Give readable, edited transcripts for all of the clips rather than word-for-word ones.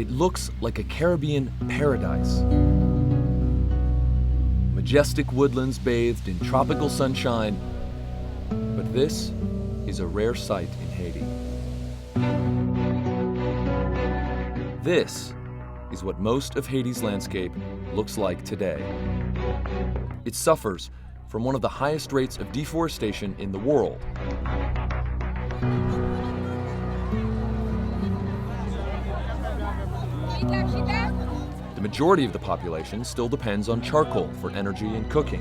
It looks like a Caribbean paradise. Majestic woodlands bathed in tropical sunshine, but this is a rare sight in Haiti. This is what most of Haiti's landscape looks like today. It suffers from one of the highest rates of deforestation in the world. The majority of the population still depends on charcoal for energy and cooking.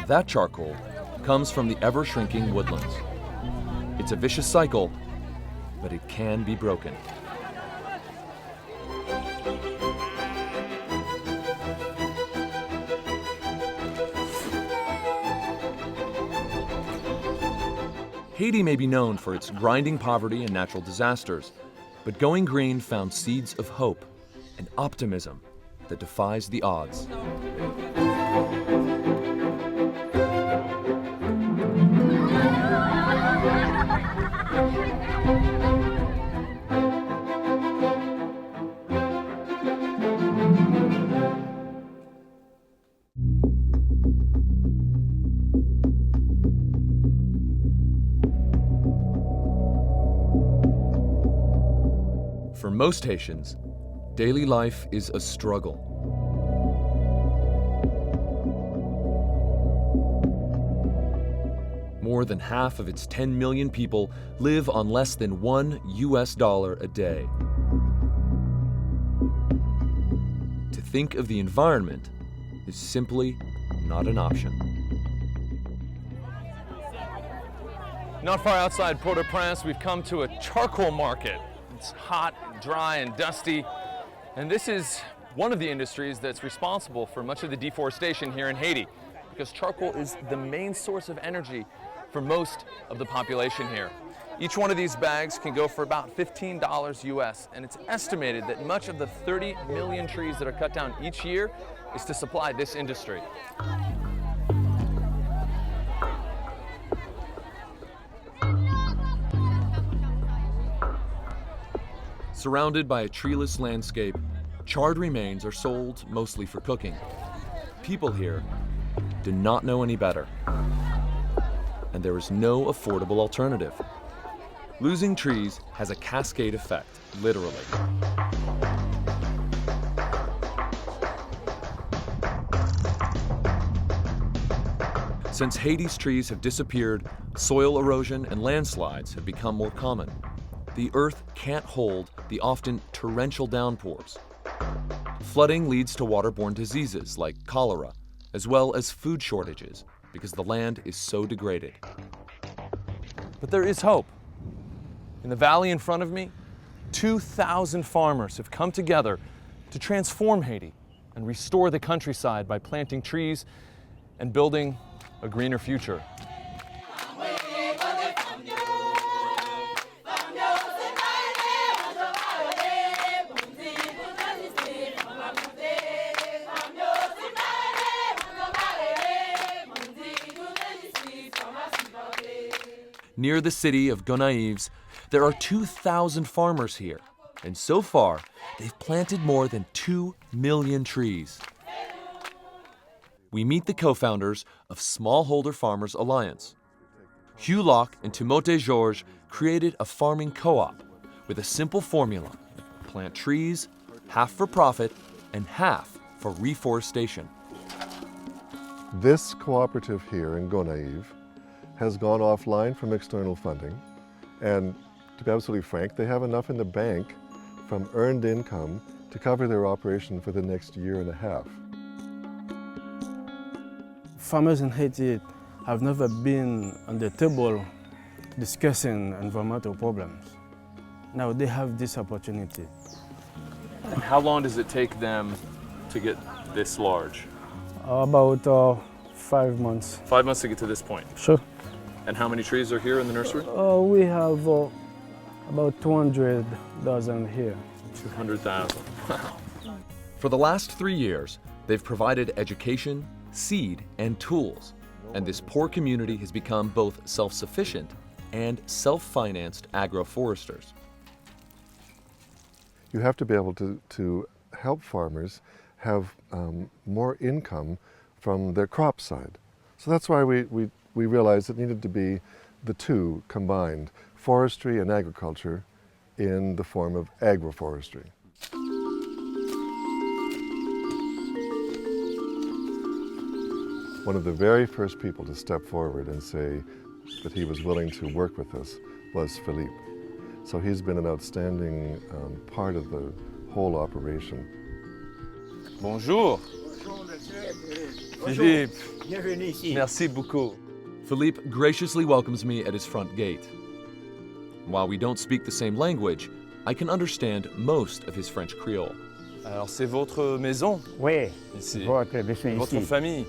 That charcoal comes from the ever-shrinking woodlands. It's a vicious cycle, but it can be broken. Haiti may be known for its grinding poverty and natural disasters, but going green found seeds of hope and optimism that defies the odds. For most Haitians, daily life is a struggle. More than half of its 10 million people live on less than $1 a day. To think of the environment is simply not an option. Not far outside Port-au-Prince, we've come to a charcoal market. It's hot, dry, and dusty, and this is one of the industries that's responsible for much of the deforestation here in Haiti, because charcoal is the main source of energy for most of the population here. Each one of these bags can go for about $15 US, and it's estimated that much of the 30 million trees that are cut down each year is to supply this industry. Surrounded by a treeless landscape, charred remains are sold mostly for cooking. People here do not know any better, and there is no affordable alternative. Losing trees has a cascade effect, literally. Since Haiti's trees have disappeared, soil erosion and landslides have become more common. The earth can't hold the often torrential downpours. Flooding leads to waterborne diseases like cholera, as well as food shortages, because the land is so degraded. But there is hope. In the valley in front of me, 2,000 farmers have come together to transform Haiti and restore the countryside by planting trees and building a greener future. Near the city of Gonaives, there are 2,000 farmers here, and so far, they've planted more than 2 million trees. We meet the co-founders of Smallholder Farmers Alliance. Hugh Locke and Timothée Georges created a farming co-op with a simple formula: plant trees, half for profit and half for reforestation. This cooperative here in Gonaives has gone offline from external funding, and to be absolutely frank, they have enough in the bank from earned income to cover their operation for the next year and a half. Farmers in Haiti have never been on the table discussing environmental problems. Now they have this opportunity. And how long does it take them to get this large? About 5 months. 5 months to get to this point. Sure. And how many trees are here in the nursery? We have about 200 dozen here. 200,000. Wow. For the last 3 years, they've provided education, seed, and tools, and this poor community has become both self-sufficient and self-financed agroforesters. you have to be able to help farmers have more income from their crop side. So that's why we realized it needed to be the two combined, forestry and agriculture in the form of agroforestry. One of the very first people to step forward and say that he was willing to work with us was Philippe. So he's been an outstanding part of the whole operation. Bonjour. Philippe. Bienvenue ici. Merci beaucoup. Philippe graciously welcomes me at his front gate. While we don't speak the same language, I can understand most of his French Creole. Alors c'est votre maison Oui, ici, votre maison votre ici. famille.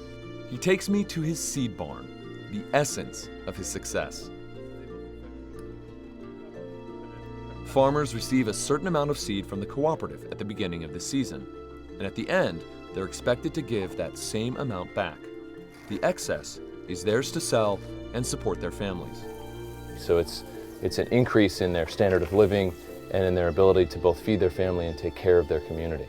He takes me to his seed barn, the essence of his success. Farmers receive a certain amount of seed from the cooperative at the beginning of the season, and at the end, they're expected to give that same amount back. The excess is theirs to sell and support their families. So it's an increase in their standard of living and in their ability to both feed their family and take care of their community.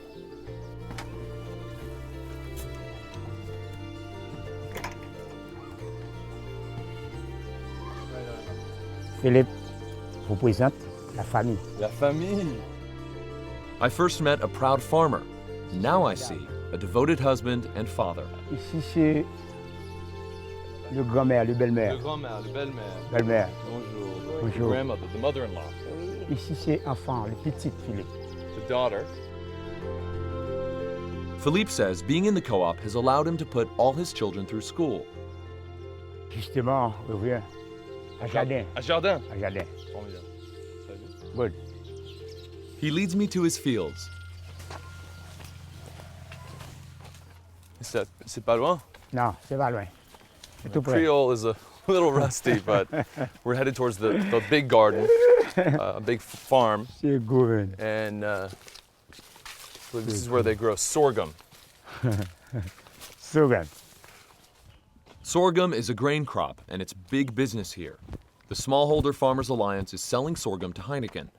Philippe vous présente la famille. La famille. I first met a proud farmer. Now I see a devoted husband and father. Ici, c'est le grand-mère, le belle-mère. grand-mère, le belle-mère. Belle-mère. Bonjour. Bonjour. Grandmother, the mother-in-law. Ici, c'est enfant, le petit Philippe. The daughter. Philippe says being in the co-op has allowed him to put all his children through school. Justement, ouvrir un jardin. Un jardin. Un jardin. Formidable. Good. He leads me to his fields. C'est pas loin. Non, c'est pas loin. C'est tout près. Creole is a little rusty, but we're headed towards the big garden, a big farm, C'est good. and this is where they grow sorghum. So good. Sorghum is a grain crop, and it's big business here. The Smallholder Farmers Alliance is selling sorghum to Heineken.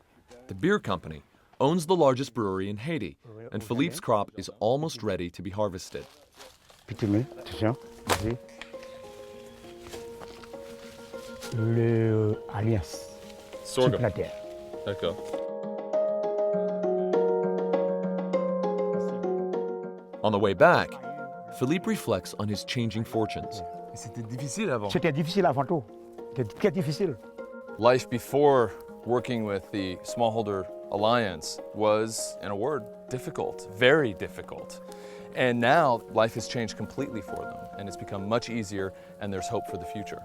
The beer company owns the largest brewery in Haiti, and Philippe's crop is almost ready to be harvested. Petit minute, attention. Vas-y. Le alliance. Sorghum. Toute la terre. D'accord. On the way back, Philippe reflects on his changing fortunes. C'était difficile avant. C'était difficile avant tout. C'était très difficile. Life before working with the Smallholder Alliance was, in a word, difficult, very difficult. And now life has changed completely for them, and it's become much easier, and there's hope for the future.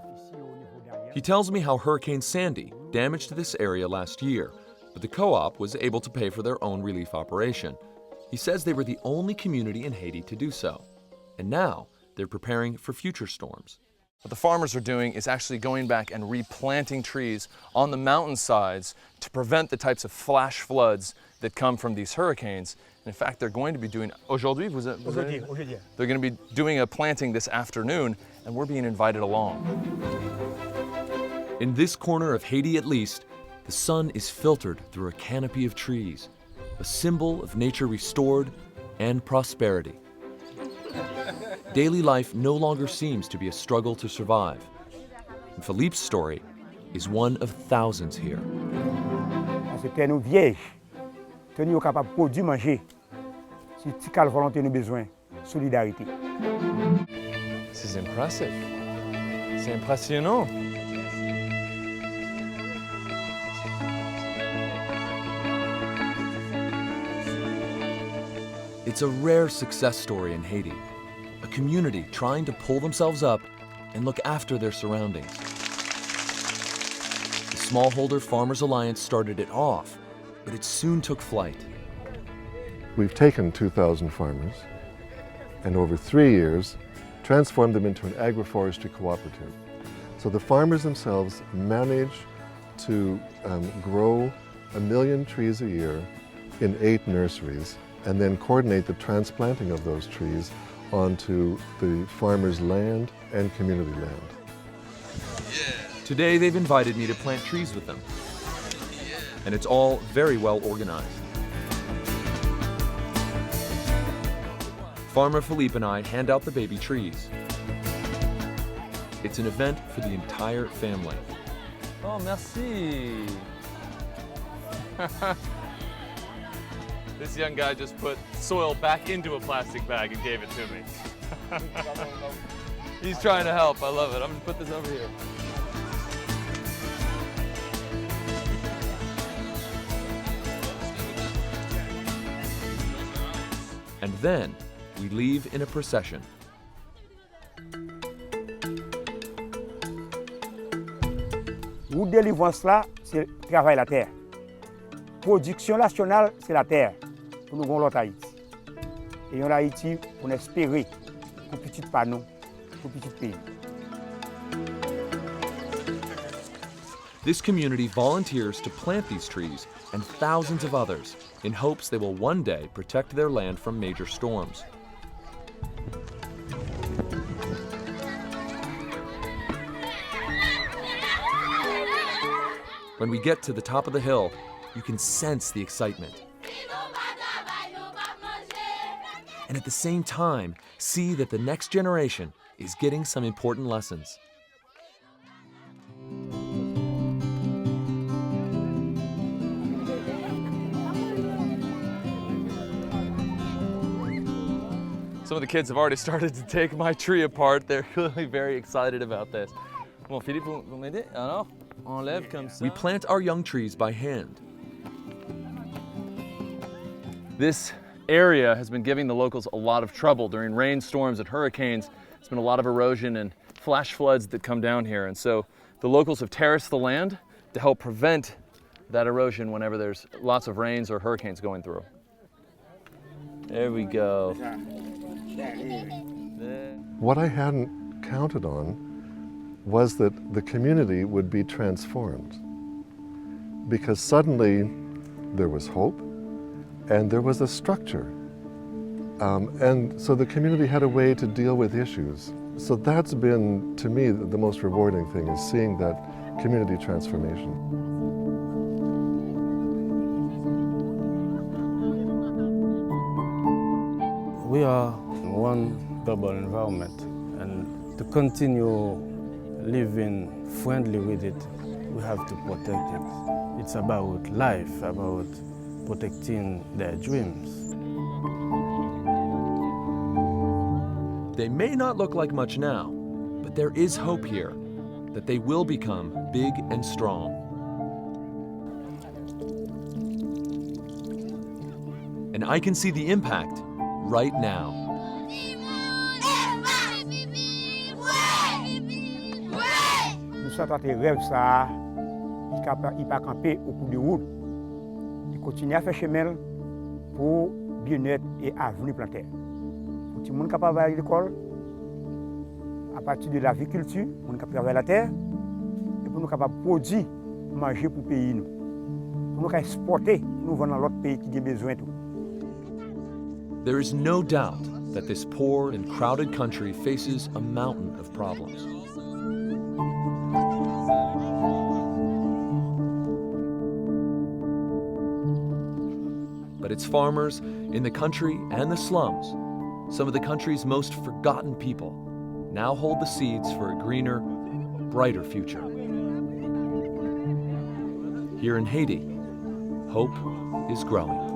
He tells me how Hurricane Sandy damaged this area last year, but the co-op was able to pay for their own relief operation. He says they were the only community in Haiti to do so. And now they're preparing for future storms. What the farmers are doing is actually going back and replanting trees on the mountainsides to prevent the types of flash floods that come from these hurricanes. And in fact, they're going to be doing, aujourd'hui, Aujourd'hui. they're going to be doing a planting this afternoon, and we're being invited along. In this corner of Haiti at least, the sun is filtered through a canopy of trees, a symbol of nature restored and prosperity. Daily life no longer seems to be a struggle to survive. And Philippe's story is one of thousands here. C'était nous vierges. Nous sommes capables de produire, manger. Si tu as la volonté, nous avons besoin. Solidarité. This is impressive. C'est impressionnant. It's a rare success story in Haiti, a community trying to pull themselves up and look after their surroundings. The Smallholder Farmers Alliance started it off, but it soon took flight. We've taken 2,000 farmers and over 3 years transformed them into an agroforestry cooperative. So the farmers themselves manage to grow 1 million trees a year in 8 nurseries and then coordinate the transplanting of those trees onto the farmers' land and community land. Today they've invited me to plant trees with them. And it's all very well organized. Farmer Philippe and I hand out the baby trees. It's an event for the entire family. Oh, merci. This young guy just put soil back into a plastic bag and gave it to me. He's trying to help. I love it. I'm gonna put this over here. And then we leave in a procession. Route de délivrance là, c'est travail la terre. Production nationale, c'est la terre. Pour nous l'autre Haïti. Et en Haïti, on espérer pour petit panneau, pour petit pays. This community volunteers to plant these trees and thousands of others in hopes they will one day protect their land from major storms. When we get to the top of the hill, you can sense the excitement. And at the same time, see that the next generation is getting some important lessons. Some of the kids have already started to take my tree apart. They're really very excited about this. Bon, Philippe, vous m'aidez? Alors, on lève comme ça. We plant our young trees by hand. This area has been giving the locals a lot of trouble during rainstorms and hurricanes. There's been a lot of erosion and flash floods that come down here. And so the locals have terraced the land to help prevent that erosion whenever there's lots of rains or hurricanes going through. There we go. What I hadn't counted on was that the community would be transformed, because suddenly there was hope and there was a structure. And so the community had a way to deal with issues. So that's been, to me, the most rewarding thing, is seeing that community transformation. We are in one global environment, and to continue living friendly with it, we have to protect it. It's about life, about protecting their dreams. They may not look like much now, but there is hope here that they will become big and strong. And I can see the impact right now. Nous sommes en train de rêver ça, il va camper au bout de route. Il continue à faire chemin pour bien-être et avenir plantaire. Pour tout le monde capable d'aller à l'école, à partir de l'agriculture, on est capable de travailler la terre, et pour nous capables de produire, manger pour le pays. Pour nous exporter, nous vendre dans l'autre pays qui a besoin de tout. There is no doubt that this poor and crowded country faces a mountain of problems. But its farmers in the country and the slums, some of the country's most forgotten people, now hold the seeds for a greener, brighter future. Here in Haiti, hope is growing.